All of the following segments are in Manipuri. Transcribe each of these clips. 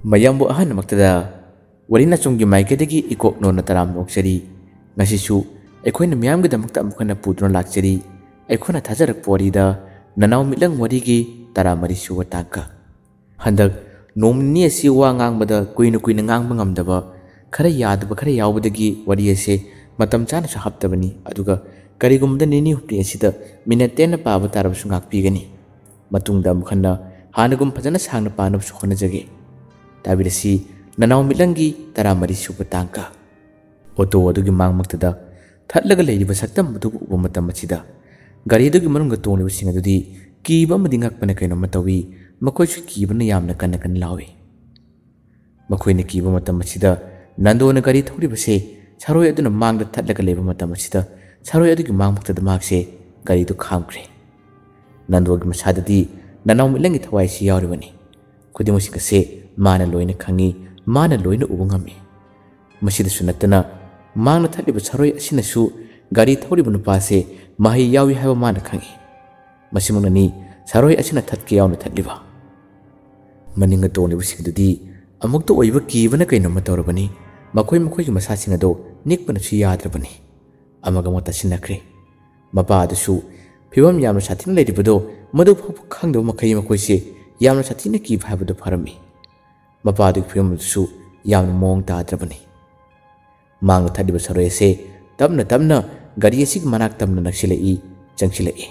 mayambu ahan maktada warina chunggi maikadagi ikok nona taram noksari ngasisu aikoina miyamgidamukta amukana pudron lakchari aikoina thajarak porida nanaw milang warigi taramari suwa tangka handak nomni asi wa ngangbada kuina ngangba ngamdaba khara yadaba khara yawbadagi wari ase matam chana sa haptabani aduga karigumda nini hupni asida minatena paba tarabsu ngakpigani matungda amukana hanagum phajana sangna panabsu khonajage tabirasi nanaw milangi taramari suwa tangka oto adugi mangmaktada thatlaga leiriba saktam adugu uba matam achida gari adugi manunga tongliba sing adudi kiba amadi ngakpana kaino matawi makoisu kibana yamna kanna kan lawi makoina kiba matam achida nandona gari thoribase saroi aduna mangda thatlaga leiba matam achida saroi adugi mangmaktada makse gari du khamkre nandogi masadadi nanaw milangi thawai si yawribani khudimosing ase mana loina khangi mana loina uba ngami masidasu natana mangna thatliba saroi asinasu gari thoriba nupase mahi yawi haiba mana khangi masimunani saroi asina thatke yawna thatliba maninga toniba singdudi amukta oiba kibana kaino matorabani makoi makoi gi masasing ado nikpana su yadrabani amaga mota sinakre mapa adasu phibam yamna sathina leiribado madu phapu khangdo makai makoi se yamna sathina ki bhabado pharami mapa adu phibam su yamna mong tadrabani mang thadiba saroi se tamna gari asig manak tamna naksilai changsilai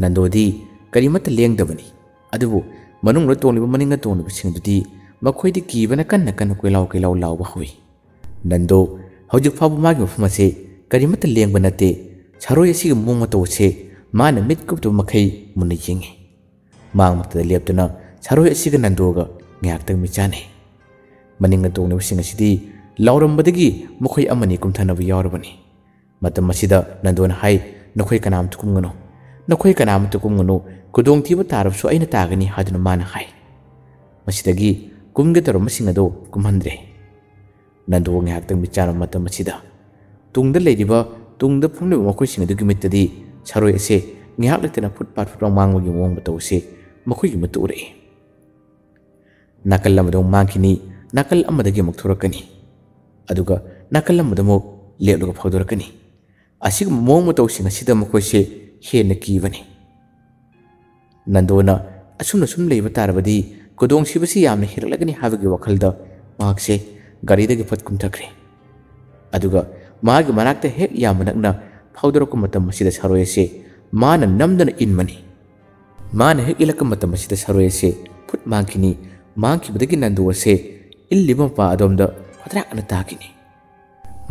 nandodi karimata lengdabani adubu manung ra toniba maninga toniba singdudi makhoi kibana kanna koilaw lawba hui nando hojik phabu magi mafum ase karimata lengba nate saroi asig mong mato se mana mitkup to makhai munna yengi mang makta leptuna saroi asig nandoga ngyaktang michane maninga toniba singasidi lawrambadagi makhoi amani kumthanabu yawrabani matam masida nandona hai nakhoi kanam tukumngano nakhoi kanam tukumngano kudong thiba tarabsu aina tagani haduna mana hai masidagi kumge taro masingado kumhandre nando ngyaktang bichara matam masida tungda leiriba tungda phumle makhoi singadugi mittadi saroi ase ngyak latena futpat futang mangwagi mong batawse makhoi gi matu ure nakal lamadong mangkini nakal amadagi mukthurakani aduga nakal amadamo lepluga phawdorakani asig mong matau sing asida makhoi se hena kibani nandona asumna sum leiba tarabadi kodong sibasi yamna hirlagani habagi wakhalda makse gari dagi fatkum thakre aduga magi manakta hek yamanakna phawdorok matam masida saroi se mana namdana inmani mana hek ilaka matam masida saroi se phut mangkini mangkibadagi nandu ase illiba pa adomda phatrakna takini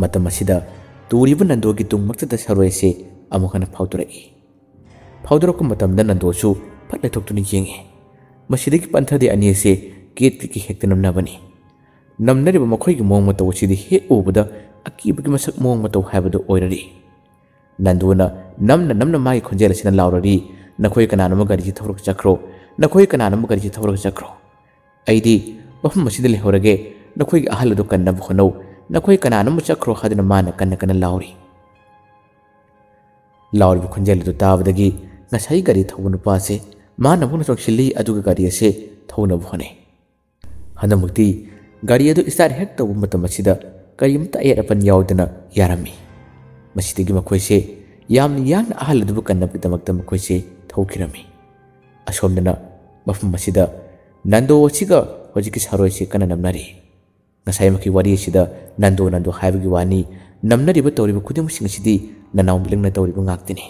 matam masida turiba nandogi tungmakta saroi se amukana phawdorai phawdorok matamda nandosu phatna thoktuni yengi masidagi panthade ani ase gate ki hektanam nabani namnariba makhoi gi mong mataw sidi he ubada akibagi masak mong mataw habado oirari nanduna namna mai khonjela sina lawrari nakhoi kanana ma gari thorok chakro nakhoi kanana ma gari thorok chakro aidi mafum masida le horage nakhoi gi ahal do kanna bkhonau nakhoi kanana ma chakro hadina mana kanna lawri lawri khonjela do tabadagi ngasai gari thawun pase mana buna chokshili aduga gari ase thawna bkhone hanamukti gari adu start hek taw matam asida karimta ayarapan yawdana yarami masidagi makhoi se yamna ahal du kanna bidamakta makhoi se thawkirami asomdana mafum masida nando siga hojiki saroi se kana namnari ngasai maki wari sida nando haibagi wani namnari ba tawriba kudum singasidi nanaw bilangna tawriba ngaktini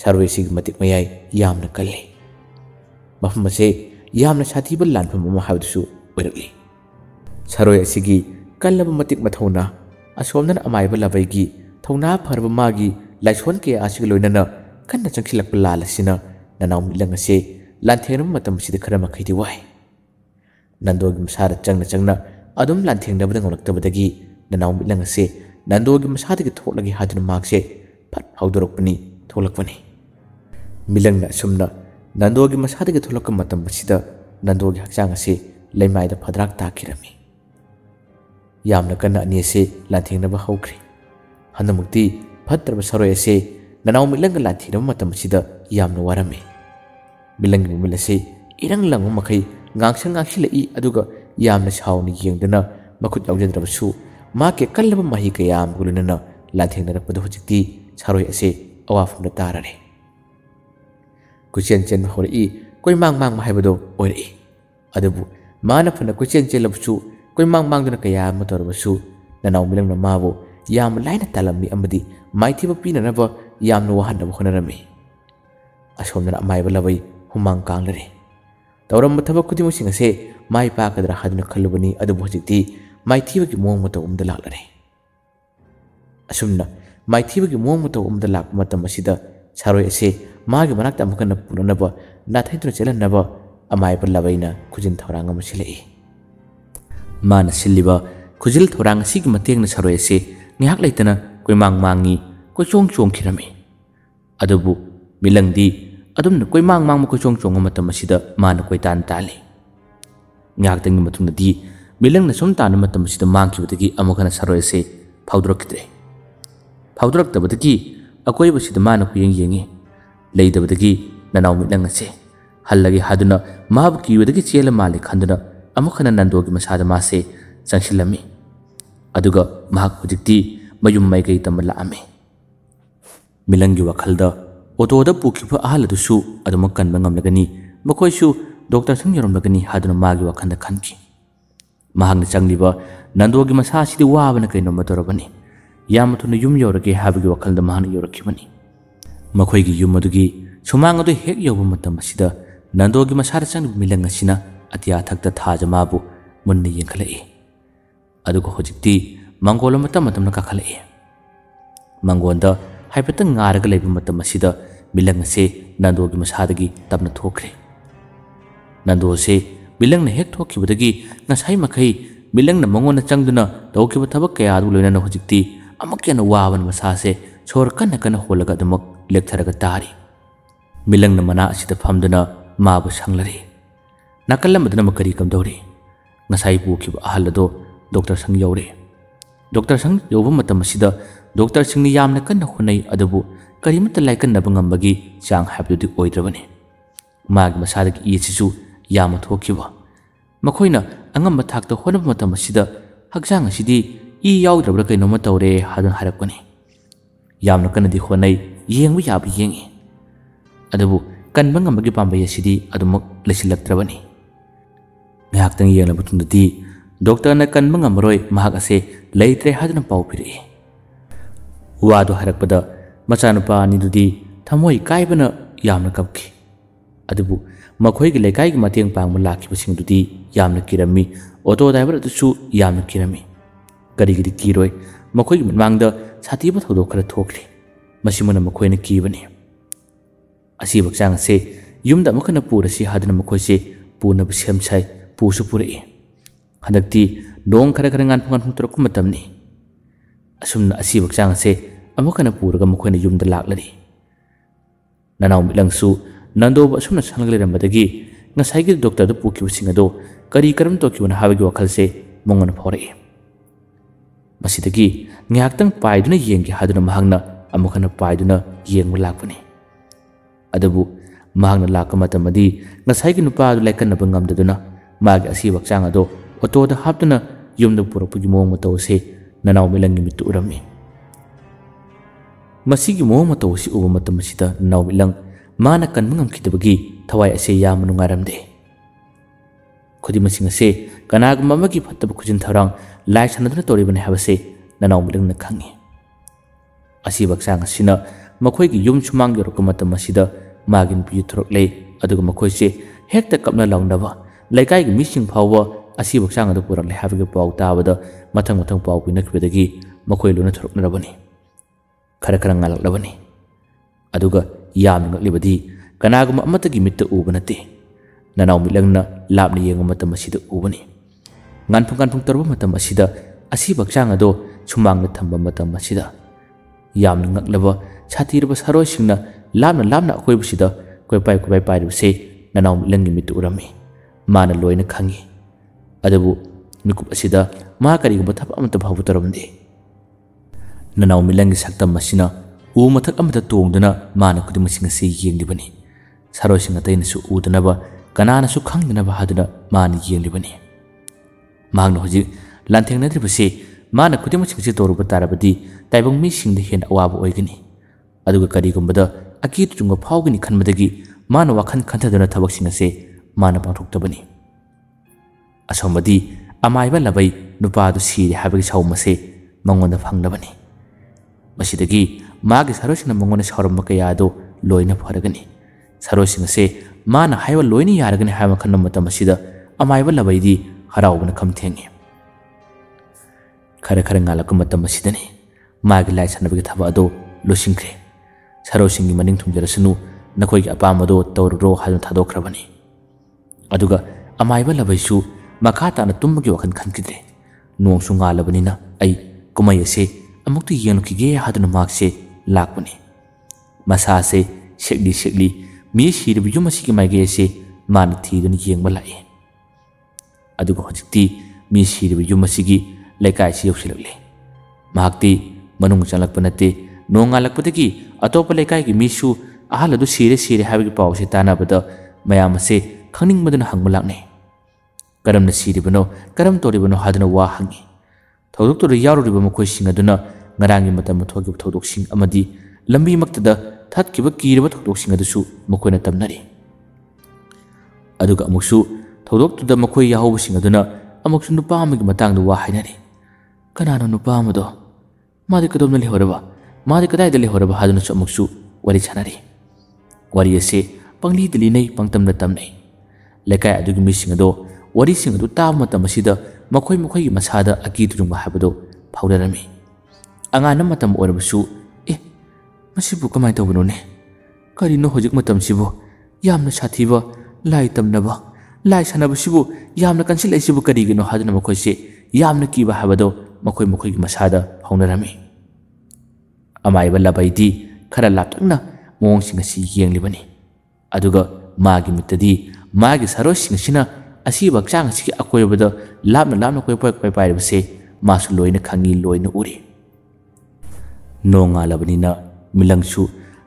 saroi sig matik mayai yamna kalle mafum ase yamna sathiba lanfam ma habdusu oirakli saroi asigi kallaba matik mathona asomnan amaiba labaigi thona pharba magi laison ke asig loinana kanna changsilak lalasina nanaw milang ase lanthenam matam sida khara makhaidi wai nandogi masara changna adum lanthengdabada ngolaktabadagi nanaw milang ase nandogi masadagi thoklagi haduna makse phat hawdorokpani tholakpani milangna sumna nandogi masadagi tholakka matam sida nandogi hakchang ase leimaida phadrak takirami yamna kanna ani ase lanthengnaba hawkre hanamukti phatraba saroi ase nanaw milanga lanthirama matam sida yamna warame milangi mumil ase irang langu makai ngangsang ngaksilai aduga yamna sauni yengdana makut yaujadrabsu ma ke kallaba mahi kayam gulunana lathengnarakpadu hojikti saroi ase awafumna tarare kuchen chen hori koi mang mang mahibado oiri adubu mana phana kuchen chen labsu koi mang mang duna kayam motorbasu nanaw milang na mawo yam laina talami amadi maithiba pinanaba yamna wahanaba honarami asomna amaiba labai humang kanglare tawram thaba khudimo singase mai pa kadra haduna khalubani adubu hojikti maithiba ki mong moto umda laklare asumna maithiba ki mong moto umda lak matam asida saroi ase magi manakta amukana punanaba nathaidra chelanaba amaiba labaina khujin thorang amusilai mana siliba khujil thorang sigi matengna saroi ase ngihak leitana koi mang mangi koi chong chong khirami adubu milangdi adumna koi mang mang koi chong chong matam asida mana koi tan tali ngihak tangi matungna milangna som tan matam asida mangkibadagi amukana saroi ase phawduraktre phawduraktabadagi akoi basida mana kuyeng yengi leidabadagi nanaw milang ase hallagi haduna mahabu kibadagi chela mali khanduna amukana nandogi masada mase changsilami aduga mahak hojikti mayum maigai tamala ame milangi wakhalda otoda pukiba ahaladusu aduma kanba ngamlagani makoisu doctor sang yoromlagani haduna magi wakhanda khanki mahangna changliba nandogi masa sidi wabana kaino matorabani yamathuna yum yorage habagi wakhalda mahana yorakibani makoigi yum adugi sumang adu hek yoba matam asida nandogi masara chang milang asina atia thakta thaja mabu munni yengkhalai adugo hojikti mangola matamna kakhalai mangonda haipata ngaraga leiba matam asida milang ase nandogi masadagi tabna thokre nando se milang na hek thokibadagi ngasai makai milang na mangona changduna tawkiba thabak kaya adu loina hojikti amakena waban masase chor kana holaga damak lektharaga tari milang na mana asida phamduna mabu sanglari nakallamadna makari kamdori ngasai pukiba ahalado doctor sang yore doctor sang yoba matam asida doctor singni yamna kanna hunai adabu karimata laikan nabangambagi chang habdudi oidrabani mag masadagi ichisu yama thokiba makoina angamba thakta honaba matam asida hakjang asidi I yaudrabra kainoma tawre hadun harapkani yamna kanadi honai yengbu yabu yengi adabu kanba ngamagi pambai asidi adumak lesilaktrabani ngahaktang yengla butundati doctor na kanba ngamaroi mahak ase leitre haduna pau piri wadu harakpada machanupa anidudi thamoi kaibana yamna kapki adubu makhoi gi lekai gi mateng pangma lakibasingdudi yamna kirami auto driver atusu yamna kirami karigiri kiroi makhoi gi mangda satiba thodo khara thokli masimuna makhoi na kibani asi bakchang ase yumda makhana purasi hadna makhoi se puna bisem sai pusu purai hadakti dong khara khara ngan phangan phuntor ku matamni asumna asi bakchang ase amakana puraga makhoi na yumda laklari nanaw milangsu nando ba asumna sangle rambadagi ngasai gi doctor da puki singado kari karam to kiuna habagi wakhalse mongona phore masidagi ngyaktang paiduna yengi haduna mahangna amakana paiduna yengmu lakpani adabu mahangna lakamatami ngasai gi nupa du laikan nabangam daduna magi asi bakchang ado auto da haptuna yumda purakpugi mong matawse nanaw milangi mitu urami masigi mong matawsi uba matamasida nanaw milang mana kan mangam kitabagi thawai ase yamnu ngaramde khudi masing ase kanag mamagi phatab khujin tharang lai sanadna toribane habase nanaw milang na khangi asi baksang asina makhoi gi yum chumang yorok matamasida magin pi throk lei aduga makhoi se hekta kapna lawnaba laikai gi missing phawa asi baksang adu purak le habagi pau tabada mathang pau pinakbedagi makhoi luna throk narabani khara khara ngalak labani aduga yam ngaklibadi kanaguma amatagi mitta ubanate nanaw milangna labni yenga matam asida ubani nganphang tarba matam asida asi bakchang ado chumangna thamba matam asida yam ngaklaba chatirba saroi singna lamna akoibusida koi pai pairuse nanaw milangi mitta urami mana loina khangi adabu mikup asida ma kariguma thap amata bhabu taramde nanaw milangi saktam masina mathak amata tongduna mana kudimasing ase yenglibani saroi singa tainasu udanaba kanana su khangdana ba haduna मान येंलिबनी मांगनो हजिक लांथेंगनद्रिबसे मान खुदिमसिंगसे तोरुब तारबदी ताइबंग मिसिंगदे हेन अवाब ओइगनी अदुगा करिगुंबदा अकीत जुंग फावगनी खनबदगी मान वाखन खंथदना थबकसिंगसे मान पांथोक्तबनी असोमदी अमाइबा लबै नुपादु सिरे हाबगी सौमसे मंगोंदा फंगलबनी मसिदगी मागी सरोसिंग मंगोंदा सौरम कयादो लोइना फरगनी सरोसिंगसे मान हाइवा लोइना यारगनी हाइवा खन्नम मतमसिदा अमाइबा लबैदी हराउबना खमथेंगे खर खर ngalak matam asidani magi lai sanabagi thaba ado losingkre sarosingi maning thungjarasunu nakoi gi apamado tawro halun thadokrabani aduga amaiba labaisu makata na tummagi wakan khankidre nong su ngalabani na ai kumai ase amuktu yenukige haduna makse lakbani masa se shekli mi shirbi yumasi gi maige ase man thidun yengba lai aduga hojikti mi shirbi yumasi gi लेकाय से योक्सिलकले महाक्ति मनुंग चलकपनते नोंगालकपदगी अतोप लेकाय की मिसु अहल अदु सिरे हाबगी पावसे तानाबद मयाम से खंगनिंगबदन हंगमलाकने करमना सिरिबनो करम तोरिबनो हादना वा हंगी थौदोक तोर यारुरिब मखोइसिंग अदुना ngaraंगी मतम थोगि थौदोकसिंग अमदी लंबी मक्तदा थतकिब कीरब थौदोकसिंग अदुसु मखोइना तमनरी अदुगा अमुसु थौदोक तुदा मखोइ याहौबसिंग अदुना अमुसु नुपा अमगी मतंगदा वा हाइनारी कनानो नुपा अमदो मादि कदोमना लेहरबा मादि कदाइदा लेहरबा हादुना अमुसु वरि छानारी वरि असे पंगली दिलिनै पंगतमना तमनै लेकाय अदुगी मिसिंग अदो वरि सिंग अदु ताब मतम असिदा मखोइ मखोइगी मसादा अकी तुरुंग हाबदो फाउदरमी अंगाना मतम ओरबसु ए मसिबु कमाय तौबनोने करिनो होजिक मतम सिबु यामना साथीबा लाई तमनबा लाई सानबसिबु यामना कनसिलैसिबु करिगिनो हादुना मखोइसे यामना कीबा हाबदो मखोइ मखोइगी मसादा फाउनरमी अमाइबा लबाइदी खरा लापटना मोंगसिंग असि येंलिबनी अदुगा मागी मितदी मागी सरोसिंग सिना असिबा चांग सिगी अकोयबदा लापना कोइ पय पाइबसे मासु लोइना खंगी लोइना उरी नोंगालबनिना मिलंगसु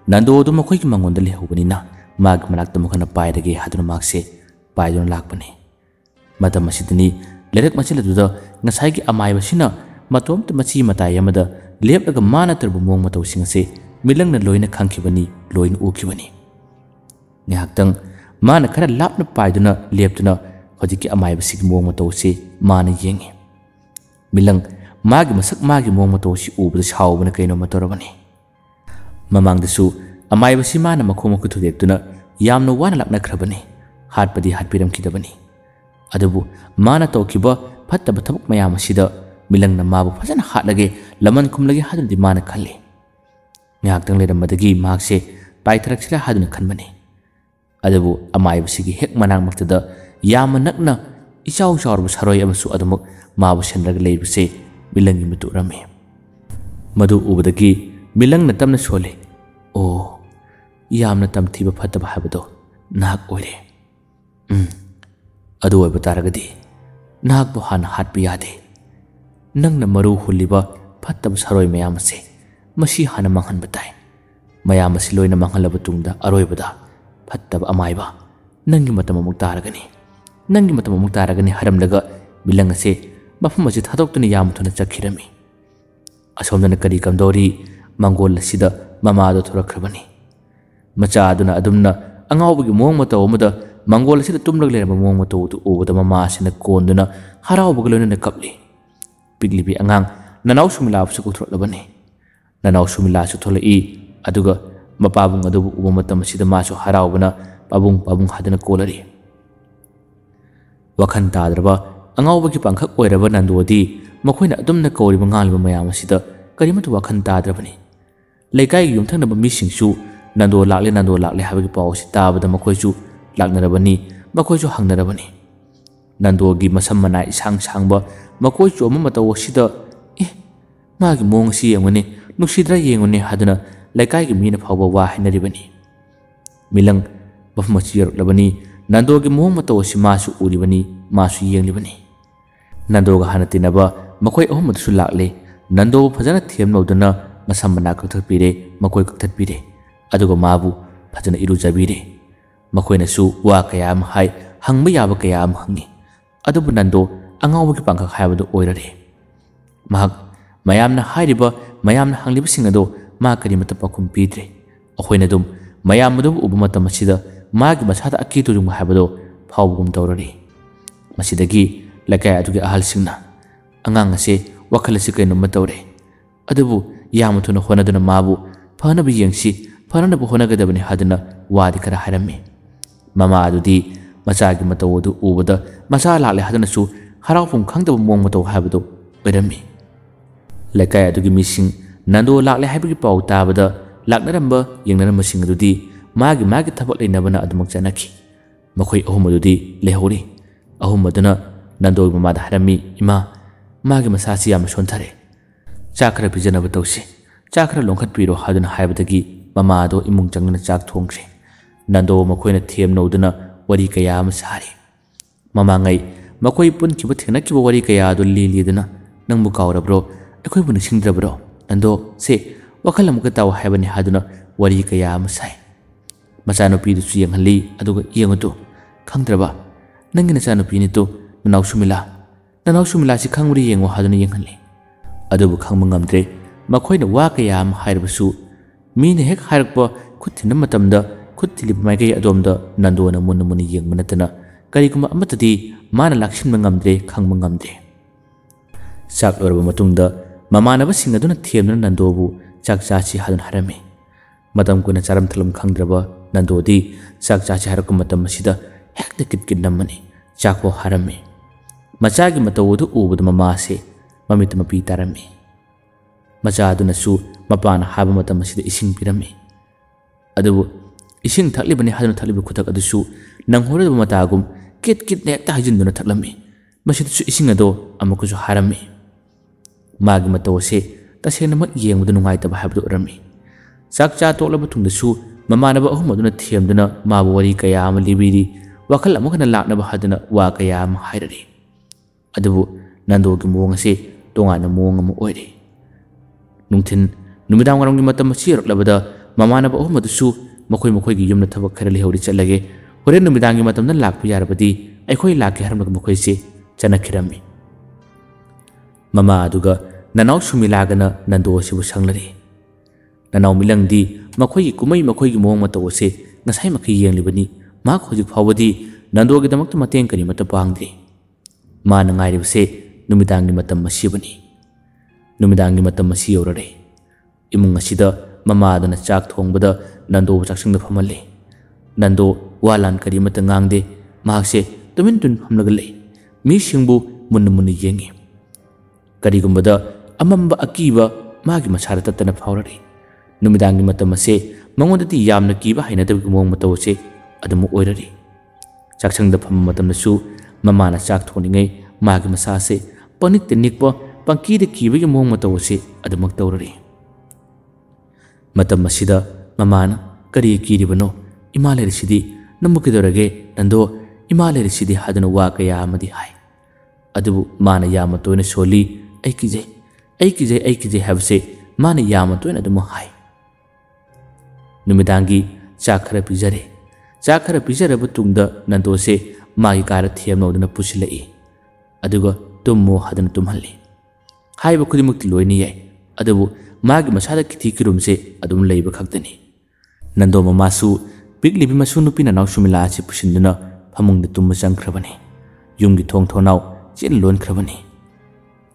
नंदोदु मखोइगी मंगोंदा लेहौबनिना मागी मनाक्ता मखना पाइदगे हादुना माक्से पाइदुना लाकपने मतम असिदनी लेरक मचिलदुदा ngसाइगी अमाइबसिना मतोमत मची मताय अमदा लेपलगा माना तरबु मोंग मतौसिंगसे मिलंगना लोइना खंखिबनी लोइना उखिबनी न्याक्तंग माना खरा लापना पाइदुना लेपतुना होजिकी अमाइबसिगी मोंग मतौसे माना येंगे मिलंग मागी मसक मागी मोंग मतौसि उबदा सावबना कैनो मतरबनी ममांगदसु अमाइबसि माना मखोमखु थुदेक्तुना यामना वाना लापनाख्रबनी हाटपदी हाटपिरमखिदबनी अदुबु माना तौखिबा फत्तब थबक मयाम असिदा मिलंगना माबु फजना हाटलगे लमन खुमलगे हादुनदि माना खल्ले न्याक्तंग लेरमदगी मागसे पाइथरक्सिरा हादुना खनबनी अदुबु अमाइबसिगी हेक मनांग मक्तदा याम नकना इचाउ चाउरबु सरोय अमसु अदुमक माबु सेनरग लेबसे मिलंगी मतुरमे मधु उबदगी मिलंगना तमना सोले ओ यामना तमथिबा फत्तब हाबदो नाक ओइरे अदु ओइबा तारगदी नाकबु हाना हाटपि यादे नंगना मरु हुलिबा फत्तब सरोय मयामसे मसी हाना मंगहनबा ताय मयामसे लोइना मंगहलबा तुंगदा अरोयबदा फत्तब अमाइबा नंगी मतम अमुक तारगनी हरमलगा मिलंगसे मफम असे थादोक्तुना याम थुना चखिरमी असोमदना करी कमदोरी मंगोल असिदा ममादो थोरखरबनी मचा अदुना अदुमना अंगावबगी मोंग मतौ अमदा मंगोल असिदा तुमलग लेरबा मोंग मतौ तु उबदा ममासिना कोंदुना हरावबग लोइना कपली पिगलिबी अंगांग ननाव सुमिलाबसु कुथ्रोलबनी ननाव सुमिलासु थोलई अदुगा मपाबुंग अदुबु उबा मतम असिदा मासु हरावबना पाबुंग हादना cholerae वखन ताद्रबा अंगावबगी पंखक ओइरबा नंदोदी मखोइना अदुमना कौरिबा ngalba mayam asida karimatu wakhan tadrabani leikai yumthanaba misingsu nando lakle habagi pawsi tabada makoisu laknarabani makoisu hangnarabani nando gi masam manai sang ba makoisu amma mataw sida magi mong si yengone nuksidra yengone haduna leikai gi mina phawba wa hinaribani milang bafmachir labani nando gi mong mataw si masu uribani masu yenglibani nando ga hanatinaba मकोई अहमदसु लाकले नंदो फजना थेमनौदना मसम मना कथपिरे मकोई कथपिरे अदुगो माबु फजना इरुजबिरे मकोइनसु वा कयाम हाय hangba yaba kaya am hangi adubu nando angawgi pangkak haibadu oirare mahak mayamna hairiba mayamna hangliba singado ma kari mata pakum pidre ahoina dum mayam madu ubu matam masida magi masada akitu jung haibado phawgum tawrare masidagi lakai adugi ahal singna angang ase wakal ase kaino matawre adubu yamuthuna honaduna mabu phana bi yengsi phana bu honagadabani haduna wadi kara harami mama adudi machagi matawdu ubada masa lakle haduna su harapum khangdaba mong mataw haibado oirami lakai adugi mising nando lakle haibagi paw tabada laknaramba yengnaramba sing adudi magi thabak leinabana adumak janaki makhoi ahum adudi lehori ahum aduna nando mama da harami ima magi masasi yam sonthare chakra bijanaba tawsi chakra longkhat piro haduna haibadagi mama do imung changna chak thongse nando makhoina them noduna wari kaya am sari mama ngai makhoi pun kiba thena kiba wari kaya do lili duna nangbu kawrabro akhoi bu nisingdrabro nando se wakalam ka taw haibani haduna wari kaya am sai masano pi du siyang hali aduga yengutu khangdraba nangina sano pi ni to nanaw sumila si khanguri yengo haduna yenghali adubu khangma ngamdre makhoi na wa kaya am hairbasu mine hek harakpa khutina matamda khuttili maigai adomda nando na mun yengma natana karikuma amatadi mana lakshin ngamdre khangma ngamdre sak lorba matungda mamanaba sing aduna themna nandobu chak chachi hadun harami matam kuna charam thalam khangdraba nandodi chak chachi harakum matam sida hekta kit namani chakpo harami machagi matawdu ubud mama se mamit mapi tarami macha aduna su mapana haba matam sida ising pirami adubu ising thaklibani hadun thaklibu khutak adusu nanghore matagum kit ne ta hajinduna thaklami masida su ising ado amakusu harami magi matawse tasena mak yengdu nungai taba habdu rami sakcha toklaba tungda su mamanaba ahum aduna themduna mabu wari kaya am libiri wakal amukana laknaba haduna wa kaya am hairari adubu nando gi mong ase tongana mong am oire nungthin numidang warang gi matam sirok labada mamanaba ahum adusu makhoi gi yumna thabak khara lehori chalage hore numidang gi matam na lakpu yarabadi aikhoi lakhe haram makhoi se chanakhirami mama aduga nanaw sumilagana nando sibu sanglari nanaw milangdi makhoi kumai makhoi gi mong matawse ngasai makhi yenglibani ma khojik phawadi nando gi damak mateng kani mata pangdri ma nangai ribse numidang gi matam masibani numidang gi matam masi yorare imung asida mama adana chak thongbada nando chaksing da phamale nando walan kari mata ngangde mahakse tumin tun phamlagalai mi singbu mun yengi karigumbada amamba akiba magi masara tatana phawrari numidangi matamase mangondati yamna kiba hainadabi mong matawse adamu oirari chaksangda pham matamnasu mamana chak thoningai magi masase panik tenikpa pangkida kiba mong matawse adamak tawrari matam masida mamana kari kiribano imalari sidi namukidorage nando imalari sidi hadana wa kaya amadi hai adubu mana yama toina soli aikijay habse mana yama toina adamu hai numidangi chakara pijare butungda nandose magi kara themnoduna pusilai aduga tummo hadana tumhalli haiba khudimuk loini yai adubu magi masada kithi kirumse adum leiba khaktani nando mamasu piglibi masu nupina naw sumila chi pusinduna phamungda tumma changkhrabani yumgi thong thonaw chen lon khrabani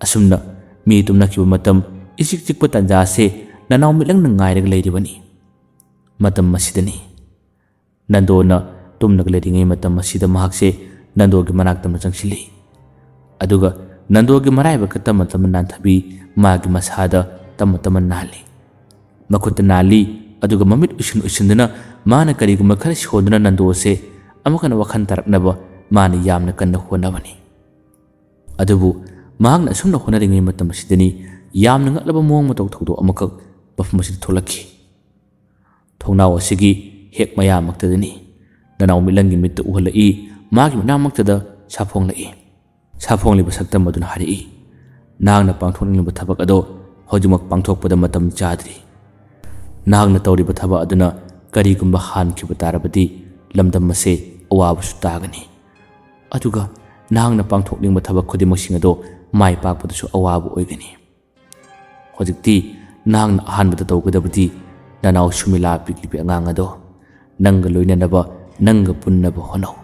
asumna mi tumna kiba matam isik chikpa tanja se nanaw milang na ngairag leiribani matam masidani nando na tumna leiringai matam masida mahakse nando gi manak tamna changsili aduga nando gi maraiba kata matam nan thabi magi masada tam nali makut nali aduga mamit usindana mana kariguma khar shodna nando se amakana wakhan taraknaba mana yamna kanna honabani adubu mahangna sumna honaringai matam sidani yamna ngaklaba mong mataw thodo amakak bafma sid tholaki thongnaw asigi hek maya maktadani nanaw milangi mit uhalai magi namaktada saphonglai basaktam maduna hari nangna pangthoningba thabak ado hojumak pangthokpada matam chadri nangna tawriba thaba aduna karigumba han khiba tarabadi lamdam mase awabusu tagani ꯑꯗꯨꯒ ꯅꯍꯥꯛꯅ ꯄꯥꯡꯊꯣꯛꯅꯤꯡꯕ ꯊꯕꯛ ꯈꯨꯗꯤꯡꯃꯛꯁꯤꯡ ꯑꯗꯣ ꯃꯥꯏ ꯄꯥꯛꯄꯗꯁꯨ ꯑꯋꯥꯕ ꯑꯣꯏꯒꯅꯤ꯫ ꯍꯧꯖꯤꯛꯇꯤ ꯅꯍꯥꯛꯅ ꯑꯍꯥꯟꯕꯗ ꯇꯧꯒꯗꯕꯗꯤ ꯅꯅꯥꯎ ꯁꯨꯃꯤꯂꯥ ꯄꯤꯛꯂꯤꯕꯤ ꯑꯉꯥꯡ ꯑꯗꯣ ꯅꯪꯒ ꯂꯣꯏꯅꯅꯕ ꯅꯪꯒ ꯄꯨꯟꯅꯕ ꯍꯣꯠꯅꯧ꯫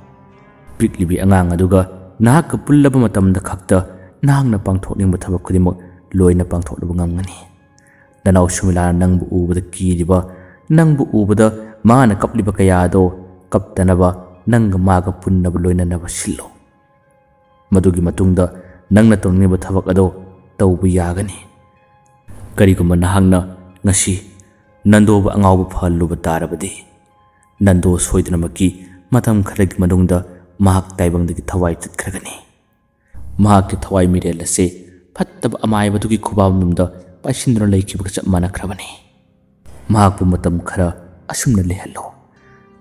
ꯄꯤꯛꯂꯤꯕꯤ ꯑꯉꯥꯡ ꯑꯗꯨꯒ ꯅꯍꯥꯛꯀ ꯄꯨꯜꯂꯕ ꯃꯇꯝꯗ ꯈꯛꯇ ꯅꯍꯥꯛꯅ ꯄꯥꯡꯊꯣꯛꯅꯤꯡꯕ ꯊꯕꯛ ꯈꯨꯗꯤꯡꯃꯛ ꯂꯣꯏꯅ ꯄꯥꯡꯊꯣꯛꯅꯕ ꯉꯝꯒꯅꯤ꯫ ꯅꯅꯥꯎ ꯁꯨꯃꯤꯂꯥꯅ ꯅꯪꯕꯨ ꯎꯕꯗ ꯀꯤꯔꯤꯕ, ꯅꯪꯕꯨ ꯎꯕꯗ ꯃꯥꯅ ꯀꯞꯂꯤꯕ ꯀꯌꯥ ꯑꯗꯣ ꯀꯞꯇꯅꯕ ꯅꯪꯒ ꯃꯥꯒ ꯄꯨꯟꯅꯕ ꯂꯣꯏꯅꯅꯕ ꯁꯤꯜꯂꯨ꯫ ꯃꯗꯨꯒꯤ ꯃꯇꯨꯡꯗ ꯅꯪꯅ ꯇꯧꯅꯤꯡꯕ ꯊꯕꯛ ꯑꯗꯣ ꯇꯧꯕ ꯌꯥꯒꯅꯤ꯫ ꯀꯔꯤꯒꯨꯝꯕ ꯅꯍꯥꯛꯅ ꯉꯁꯤ ꯅꯟꯗꯣꯕ ꯑꯉꯥꯎꯕ ꯐꯍꯜꯂꯨꯕ ꯇꯥꯔꯕꯗꯤ ꯅꯟꯗꯣ ꯁꯣꯏꯗꯅꯃꯛꯀꯤ ꯃꯇꯝ ꯈꯔꯒꯤ ꯃꯅꯨꯡꯗ ꯃꯍꯥꯛ ꯇꯥꯏꯕꯪꯗꯒꯤ ꯊꯋꯥꯏ ꯆꯠꯈ꯭ꯔꯒꯅꯤ꯫ ꯃꯍꯥꯛꯀꯤ ꯊꯋꯥꯏ ꯃꯤꯔꯦꯜ ꯑꯁꯤ ꯐꯠꯇꯕ ꯑꯃꯥꯏꯕꯗꯨꯒꯤ ꯈꯨꯕꯥꯝꯂꯣꯝꯗ ꯄꯥꯏꯁꯤꯟꯗꯨꯅ ꯂꯩꯈꯤꯕꯒ ꯆꯞ ꯃꯥꯟꯅꯈ꯭ꯔꯕꯅꯤ꯫ ꯃꯍꯥꯛꯄꯨ ꯃꯇꯝ ꯈꯔ ꯑꯁꯨꯝꯅ ꯂꯩꯍꯜꯂꯨ꯫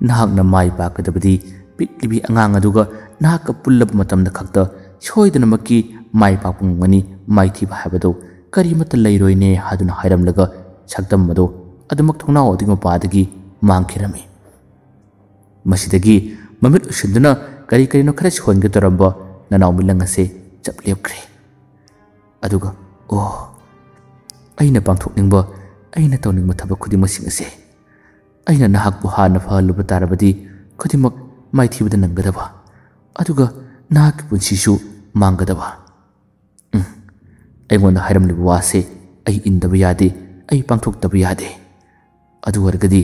ꯅꯍꯥꯛꯅ ꯃꯥꯏ ꯄꯥꯛꯀꯗꯕꯗꯤ ꯄꯤꯛꯂꯤꯕꯤ ꯑꯉꯥꯡ ꯑꯗꯨꯒ ꯅꯍꯥꯛꯀ ꯄꯨꯜꯂꯕ ꯃꯇꯝꯗ ꯈꯛꯇ ꯁꯣꯏꯗꯅꯃꯛꯀꯤ ꯃꯥꯏ ꯄꯥꯛꯄ ꯉꯝꯒꯅꯤ, ꯃꯥꯏꯊꯤꯕ ꯍꯥꯏꯕꯗꯣ ꯀꯔꯤꯃꯠꯇ ꯂꯩꯔꯣꯏꯅꯦ ꯍꯥꯏꯗꯨꯅ ꯍꯥꯏꯔꯝꯂꯒ ꯁꯛꯇꯝ ꯑꯗꯣ ꯑꯗꯨꯃꯛ ꯊꯣꯡꯅꯥꯎ ꯑꯗꯨꯒꯤ ꯃꯄꯥꯗꯒꯤ ꯃꯥꯡꯈꯤꯔꯝꯃꯤ꯫ ꯃꯁꯤꯗꯒꯤ ꯃꯃꯤꯠ ꯎꯏꯁꯤꯟꯗꯨꯅ ꯀꯔꯤ ꯀꯔꯤꯅꯣ ꯈꯔ ꯁꯣꯟꯒꯦ ꯇꯧꯔꯝꯕ ꯅꯅꯥꯎ ꯃꯤꯠꯂꯪ ꯑꯁꯤ ꯆꯞ ꯂꯦꯞꯈ꯭ꯔꯦ꯫ ꯑꯗꯨꯒ ꯑꯣ, ꯑꯩꯅ ꯄꯥꯡꯊꯣꯛꯅꯤꯡꯕ, ꯑꯩꯅ ꯇꯧꯅꯤꯡꯕ ꯊꯕꯛ ꯈꯨꯗꯤꯡꯃꯛꯁꯤꯡ ꯑꯁꯦ ꯑꯩꯅ ꯅꯍꯥꯛꯄꯨ ꯍꯥꯟꯅ ꯐꯍꯜꯂꯨꯕ ꯇꯥꯔꯕꯗꯤ ꯈꯨꯗꯤꯡꯃꯛ ꯃꯥꯏꯊꯤꯕꯗ ꯅꯪꯒꯗꯕ, ꯑꯗꯨꯒ ꯅꯍꯥꯛꯀꯤ ꯄꯨꯟꯁꯤꯁꯨ ꯃꯥꯡꯒꯗꯕ꯫ ꯑꯩꯉꯣꯟꯗ ꯍꯥꯏꯔꯝꯂꯤꯕ ꯋꯥꯁꯦ ꯑꯩ ꯏꯟꯗꯕ ꯌꯥꯗꯦ, ꯑꯩ ꯄꯥꯡꯊꯣꯛꯇꯕ ꯌꯥꯗꯦ꯫ ꯑꯗꯨ ꯑꯣꯏꯔꯒꯗꯤ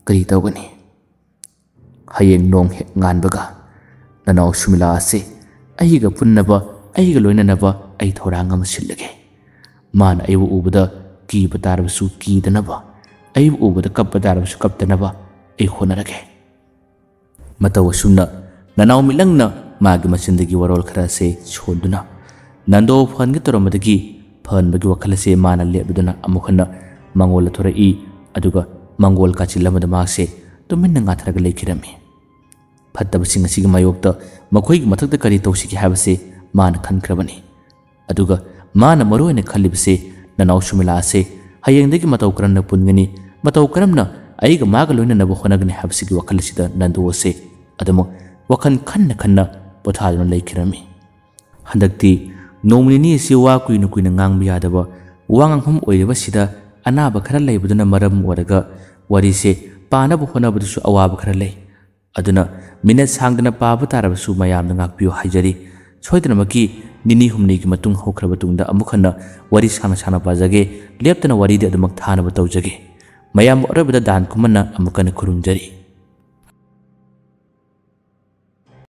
ꯀꯔꯤ ꯇꯧꯒꯅꯤ? ꯍꯌꯦꯡ ꯅꯣꯡ ꯍꯦꯛ ꯉꯥꯟꯕꯒ ꯅꯅꯥꯎ ꯁꯨꯃꯤꯂꯥ ꯑꯁꯤ ꯑꯩꯒ ꯄꯨꯟꯅꯕ, ꯑꯩꯒ ꯂꯣꯏꯅꯅꯕ ꯑꯩ ꯊꯧꯔꯥꯡ ꯑꯃ ꯁꯤꯜꯂꯒꯦ꯫ ꯃꯥꯅ ꯑꯩꯕꯨ ꯎꯕꯗ ꯀꯤꯕ ꯇꯥꯔꯕꯁꯨ ꯀꯤꯗꯅꯕ, ꯑꯩꯕꯨ ꯎꯕꯗ ꯀꯞꯄ ꯇꯥꯔꯕꯁꯨ ꯀꯞꯇꯅꯕ ꯑꯩ ꯍꯣꯠꯅꯔꯒꯦ꯫ ꯃꯇꯧ ꯑꯁꯨꯝꯅ ꯅꯅꯥꯎ ꯃꯤꯠꯂꯪꯅ ꯃꯥꯒꯤ ꯃꯆꯤꯟꯗꯒꯤ ꯋꯥꯔꯣꯜ ꯈꯔ ꯑꯁꯤ ꯁꯣꯟꯗꯨꯅ ꯅꯟꯗꯣ ꯐꯍꯟꯒꯦ ꯇꯧꯔꯝꯕꯗꯒꯤ ꯐꯍꯟꯕꯒꯤ ꯋꯥꯈꯜ ꯑꯁꯤ ꯃꯥꯅ ꯂꯦꯞꯂꯗꯨꯅ ꯑꯃꯨꯛ ꯍꯟꯅ ꯃꯥꯡꯒꯣꯜꯗ ꯊꯣꯔꯛꯏ꯫ ꯑꯗꯨꯒ ꯃꯥꯡꯒꯣꯜ ꯀꯥꯆꯤꯜ ꯑꯃꯗ ꯃꯍꯥꯛꯁꯦ ꯇꯨꯃꯤꯟꯅ ꯉꯥꯊꯔꯒ ꯂꯩꯈꯤꯔꯝꯃꯤ꯫ ꯐꯠꯇꯕꯁꯤꯡ ꯑꯁꯤꯒꯤ ꯃꯥꯌꯣꯛꯇ ꯃꯈꯣꯏꯒꯤ ꯃꯊꯛꯇ ꯀꯔꯤ ꯇꯧꯁꯤꯒꯦ ꯍꯥꯏꯕꯁꯤ ꯃꯥꯅ ꯈꯟꯈ꯭ꯔꯕꯅꯤ꯫ ꯑꯗꯨꯒ ꯃꯥꯅ ꯃꯔꯨꯑꯣꯏꯅ ꯈꯜꯂꯤꯕꯁꯤ ꯅꯅꯥꯎ ꯁꯨꯃꯤꯂꯥ ꯑꯁꯤ ꯍꯌꯦꯡꯗꯒꯤ ꯃꯇꯧ ꯀꯔꯝꯅ ꯄꯨꯟꯒꯅꯤ, ꯃꯇꯧ ꯀꯔꯝꯅ ꯑꯩꯒ ꯃꯥꯒ ꯂꯣꯏꯅꯅꯕ ꯍꯣꯠꯅꯒꯅꯤ ꯍꯥꯏꯕꯁꯤꯒꯤ ꯋꯥꯈꯜ ꯑꯁꯤꯗ ꯅꯟꯗꯣ ꯑꯁꯤ ꯑꯗꯨꯃꯛ ꯋꯥꯈꯜ ꯈꯟꯅ ꯈꯟꯅ ꯄꯣꯊꯥꯗꯨꯅ ꯂꯩꯈꯤꯔꯝꯃꯤ꯫ ꯍꯟꯗꯛꯇꯤ ꯅꯣꯡꯃ ꯅꯤꯅꯤ ꯑꯁꯤ ꯋꯥ ꯀꯨꯏꯅ ꯀꯨꯏꯅ ꯉꯥꯡꯕ ꯌꯥꯗꯕ, ꯋꯥ ꯉꯥꯡꯐꯝ ꯑꯣꯏꯔꯤꯕꯁꯤꯗ ꯑꯅꯥꯕ ꯈꯔ ꯂꯩꯕꯗꯨꯅ ꯃꯔꯝ ꯑꯣꯏꯔꯒ ꯋꯥꯔꯤꯁꯦ ꯄꯥꯅꯕ ꯍꯣꯠꯅꯕꯗꯁꯨ ꯑꯋꯥꯕ ꯈꯔ ꯂꯩ꯫ ꯑꯗꯨꯅ ꯃꯤꯅꯠ ꯁꯥꯡꯗꯅ ꯄꯥꯕ ꯇꯥꯔꯕꯁꯨ ꯃꯌꯥꯝꯅ ꯉꯥꯛꯄꯤꯌꯨ ꯍꯥꯏꯖꯔꯤ꯫ ꯁꯣꯏꯗꯅꯃꯛꯀꯤ ꯅꯤꯅꯤ ꯍꯨꯝꯅꯤꯒꯤ ꯃꯇꯨꯡ ꯍꯧꯈ꯭ꯔꯕ ꯇꯨꯡꯗ ꯑꯃꯨꯛ ꯍꯟꯅ ꯋꯥꯔꯤ ꯁꯥꯡꯅ ꯁꯥꯡꯅ ꯄꯥꯖꯒꯦ, ꯂꯦꯞꯇꯅ ꯋꯥꯔꯤꯗꯤ ꯑꯗꯨꯃꯛ ꯊꯥꯅꯕ ꯇꯧꯖꯒꯦ꯫ ꯃꯌꯥꯝꯕꯨ ꯑꯔꯣꯏꯕꯗ ꯗꯥꯟ ꯈꯨꯃꯟꯅ ꯑꯃꯨꯛ ꯍꯟꯅ ꯈꯨꯔꯨꯝꯖꯔꯤ꯫